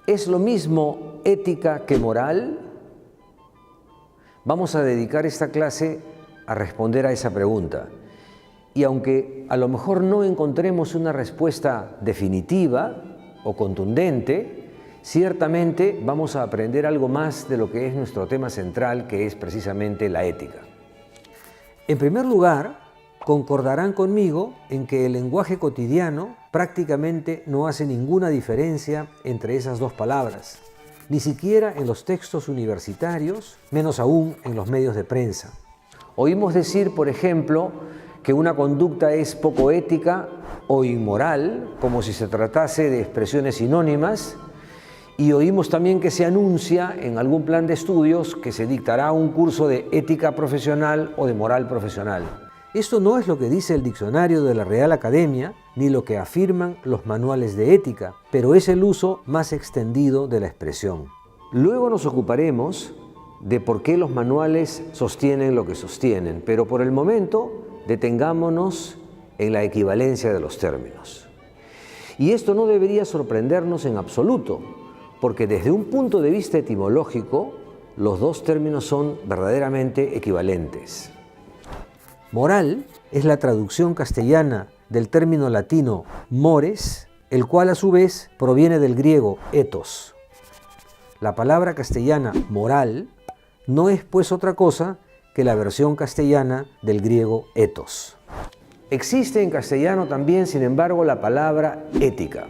¿Es lo mismo ética que moral? Vamos a dedicar esta clase a responder a esa pregunta. Y aunque a lo mejor no encontremos una respuesta definitiva o contundente, ciertamente vamos a aprender algo más de lo que es nuestro tema central, que es precisamente la ética. En primer lugar, concordarán conmigo en que el lenguaje cotidiano prácticamente no hace ninguna diferencia entre esas dos palabras, ni siquiera en los textos universitarios, menos aún en los medios de prensa. Oímos decir, por ejemplo, que una conducta es poco ética o inmoral, como si se tratase de expresiones sinónimas, y oímos también que se anuncia en algún plan de estudios que se dictará un curso de ética profesional o de moral profesional. Esto no es lo que dice el diccionario de la Real Academia, ni lo que afirman los manuales de ética, pero es el uso más extendido de la expresión. Luego nos ocuparemos de por qué los manuales sostienen lo que sostienen, pero por el momento detengámonos en la equivalencia de los términos. Y esto no debería sorprendernos en absoluto, porque desde un punto de vista etimológico, los dos términos son verdaderamente equivalentes. Moral es la traducción castellana del término latino mores, el cual a su vez proviene del griego ethos. La palabra castellana moral no es pues otra cosa que la versión castellana del griego ethos. Existe en castellano también, sin embargo, la palabra ética.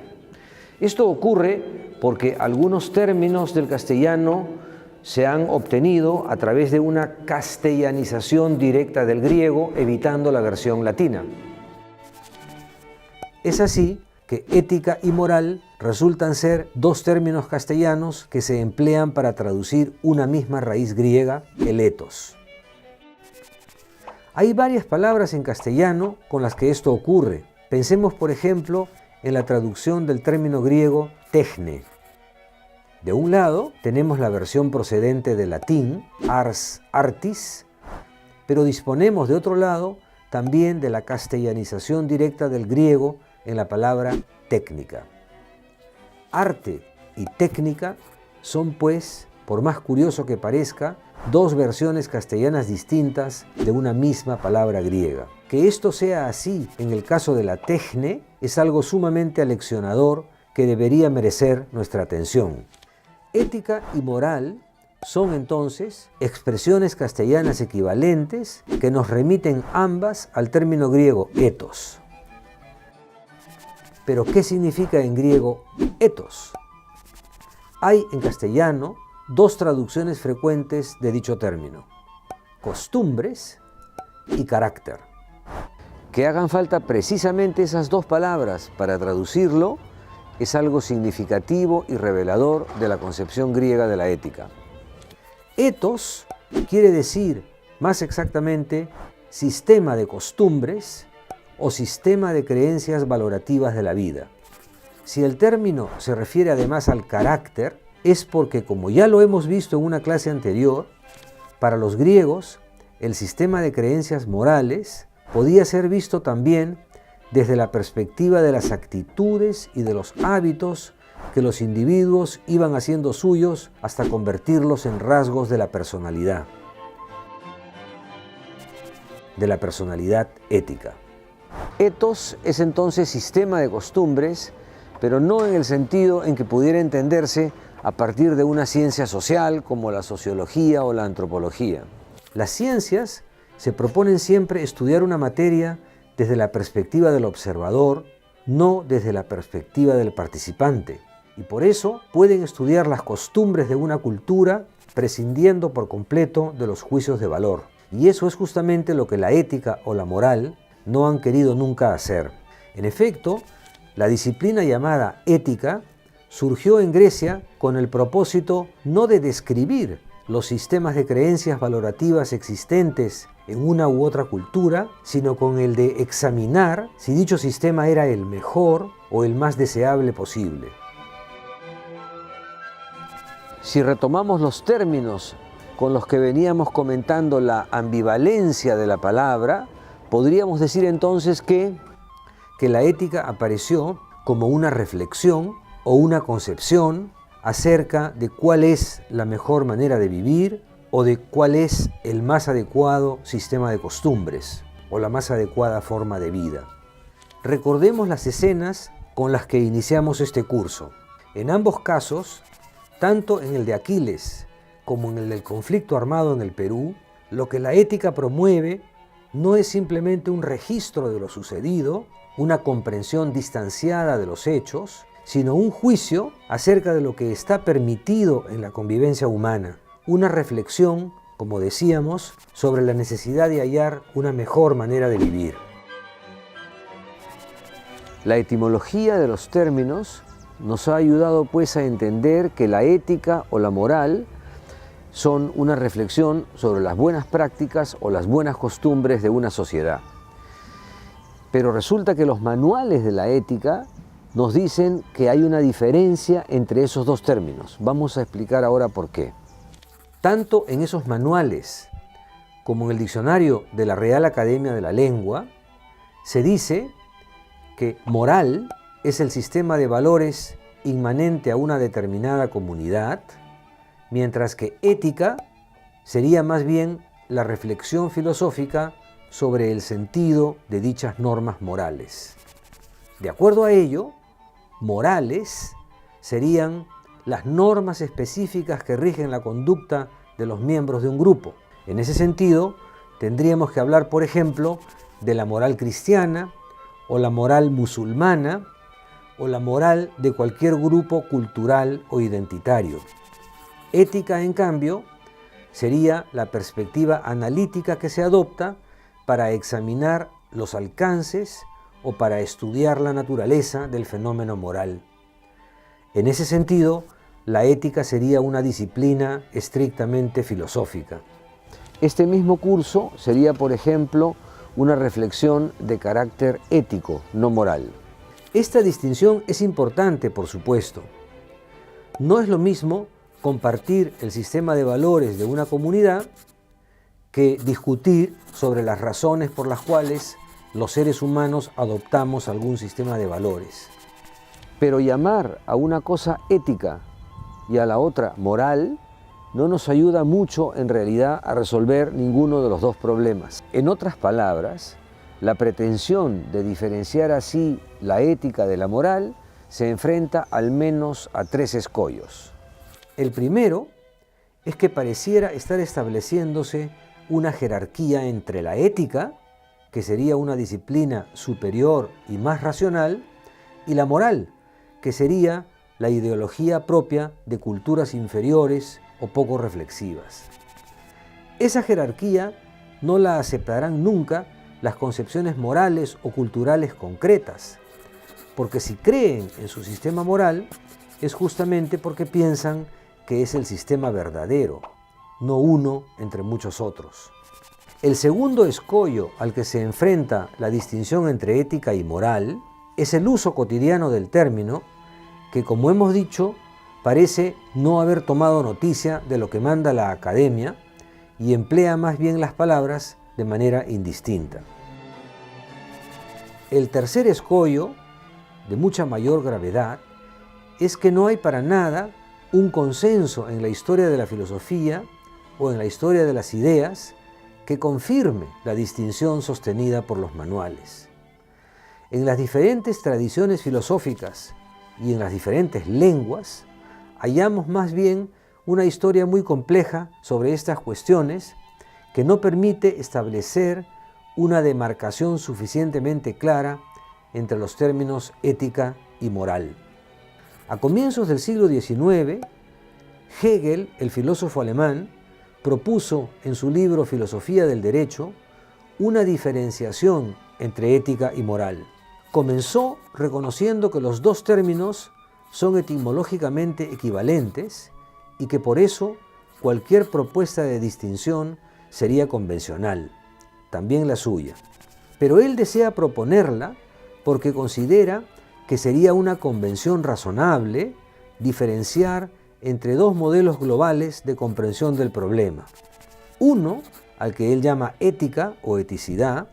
Esto ocurre porque algunos términos del castellano se han obtenido a través de una castellanización directa del griego, evitando la versión latina. Es así que ética y moral resultan ser dos términos castellanos que se emplean para traducir una misma raíz griega, el ethos. Hay varias palabras en castellano con las que esto ocurre. Pensemos, por ejemplo, en la traducción del término griego techne. De un lado tenemos la versión procedente del latín, ars artis, pero disponemos de otro lado también de la castellanización directa del griego en la palabra técnica. Arte y técnica son, pues, por más curioso que parezca, dos versiones castellanas distintas de una misma palabra griega. Que esto sea así en el caso de la techne es algo sumamente aleccionador que debería merecer nuestra atención. Ética y moral son entonces expresiones castellanas equivalentes que nos remiten ambas al término griego ethos. Pero ¿qué significa en griego ethos? Hay en castellano dos traducciones frecuentes de dicho término: costumbres y carácter. Que hagan falta precisamente esas dos palabras para traducirlo es algo significativo y revelador de la concepción griega de la ética. Ethos quiere decir, más exactamente, sistema de costumbres o sistema de creencias valorativas de la vida. Si el término se refiere además al carácter, es porque, como ya lo hemos visto en una clase anterior, para los griegos el sistema de creencias morales podía ser visto también desde la perspectiva de las actitudes y de los hábitos que los individuos iban haciendo suyos hasta convertirlos en rasgos de la personalidad ética. Ethos es entonces sistema de costumbres, pero no en el sentido en que pudiera entenderse a partir de una ciencia social como la sociología o la antropología. Las ciencias se proponen siempre estudiar una materia desde la perspectiva del observador, no desde la perspectiva del participante, y por eso pueden estudiar las costumbres de una cultura prescindiendo por completo de los juicios de valor. Y eso es justamente lo que la ética o la moral no han querido nunca hacer. En efecto, la disciplina llamada ética surgió en Grecia con el propósito no de describir los sistemas de creencias valorativas existentes en una u otra cultura, sino con el de examinar si dicho sistema era el mejor o el más deseable posible. Si retomamos los términos con los que veníamos comentando la ambivalencia de la palabra, podríamos decir entonces que la ética apareció como una reflexión o una concepción acerca de cuál es la mejor manera de vivir o de cuál es el más adecuado sistema de costumbres o la más adecuada forma de vida. Recordemos las escenas con las que iniciamos este curso. En ambos casos, tanto en el de Aquiles como en el del conflicto armado en el Perú, lo que la ética promueve no es simplemente un registro de lo sucedido, una comprensión distanciada de los hechos, sino un juicio acerca de lo que está permitido en la convivencia humana, una reflexión, como decíamos, sobre la necesidad de hallar una mejor manera de vivir. La etimología de los términos nos ha ayudado pues a entender que la ética o la moral son una reflexión sobre las buenas prácticas o las buenas costumbres de una sociedad. Pero resulta que los manuales de la ética nos dicen que hay una diferencia entre esos dos términos. Vamos a explicar ahora por qué. Tanto en esos manuales como en el diccionario de la Real Academia de la Lengua, se dice que moral es el sistema de valores inmanente a una determinada comunidad, mientras que ética sería más bien la reflexión filosófica sobre el sentido de dichas normas morales. De acuerdo a ello, morales serían las normas específicas que rigen la conducta de los miembros de un grupo. En ese sentido, tendríamos que hablar, por ejemplo, de la moral cristiana o la moral musulmana o la moral de cualquier grupo cultural o identitario. Ética, en cambio, sería la perspectiva analítica que se adopta para examinar los alcances o para estudiar la naturaleza del fenómeno moral. En ese sentido, la ética sería una disciplina estrictamente filosófica. Este mismo curso sería, por ejemplo, una reflexión de carácter ético, no moral. Esta distinción es importante, por supuesto. No es lo mismo compartir el sistema de valores de una comunidad que discutir sobre las razones por las cuales los seres humanos adoptamos algún sistema de valores. Pero llamar a una cosa ética y a la otra moral no nos ayuda mucho en realidad a resolver ninguno de los dos problemas. En otras palabras, la pretensión de diferenciar así la ética de la moral se enfrenta al menos a tres escollos. El primero es que pareciera estar estableciéndose una jerarquía entre la ética, que sería una disciplina superior y más racional, y la moral, que sería la ideología propia de culturas inferiores o poco reflexivas. Esa jerarquía no la aceptarán nunca las concepciones morales o culturales concretas, porque si creen en su sistema moral es justamente porque piensan que es el sistema verdadero, no uno entre muchos otros. El segundo escollo al que se enfrenta la distinción entre ética y moral es el uso cotidiano del término, que, como hemos dicho, parece no haber tomado noticia de lo que manda la academia y emplea más bien las palabras de manera indistinta. El tercer escollo, de mucha mayor gravedad, es que no hay para nada un consenso en la historia de la filosofía o en la historia de las ideas que confirme la distinción sostenida por los manuales. En las diferentes tradiciones filosóficas y en las diferentes lenguas, hallamos más bien una historia muy compleja sobre estas cuestiones que no permite establecer una demarcación suficientemente clara entre los términos ética y moral. A comienzos del siglo XIX, Hegel, el filósofo alemán, propuso en su libro Filosofía del Derecho una diferenciación entre ética y moral. Comenzó reconociendo que los dos términos son etimológicamente equivalentes y que por eso cualquier propuesta de distinción sería convencional, también la suya. Pero él desea proponerla porque considera que sería una convención razonable diferenciar entre dos modelos globales de comprensión del problema. Uno, al que él llama ética o eticidad,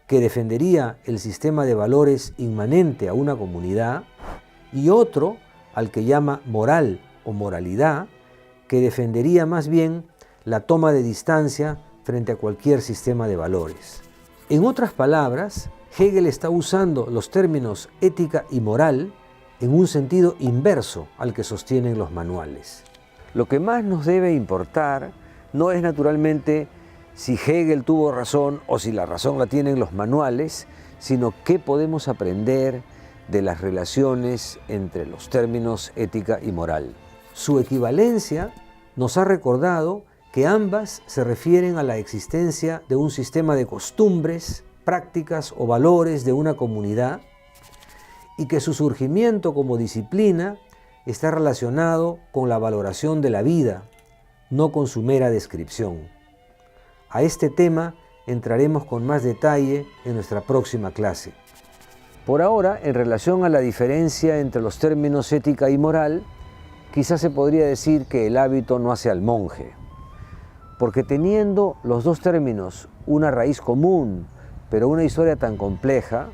que defendería el sistema de valores inmanente a una comunidad, y otro, al que llama moral o moralidad que defendería más bien la toma de distancia frente a cualquier sistema de valores. En otras palabras, Hegel está usando los términos ética y moral en un sentido inverso al que sostienen los manuales. Lo que más nos debe importar no es naturalmente si Hegel tuvo razón o si la razón la tienen los manuales, sino qué podemos aprender de las relaciones entre los términos ética y moral. Su equivalencia nos ha recordado que ambas se refieren a la existencia de un sistema de costumbres, prácticas o valores de una comunidad y que su surgimiento como disciplina está relacionado con la valoración de la vida, no con su mera descripción. A este tema entraremos con más detalle en nuestra próxima clase. Por ahora, en relación a la diferencia entre los términos ética y moral, quizás se podría decir que el hábito no hace al monje, porque teniendo los dos términos una raíz común, pero una historia tan compleja,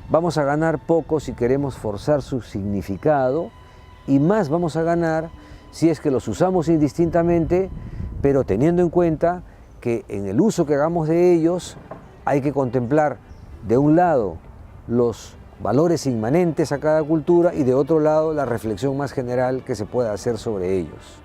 vamos a ganar poco si queremos forzar su significado y más vamos a ganar si es que los usamos indistintamente, pero teniendo en cuenta que en el uso que hagamos de ellos hay que contemplar de un lado los valores inmanentes a cada cultura y de otro lado la reflexión más general que se pueda hacer sobre ellos.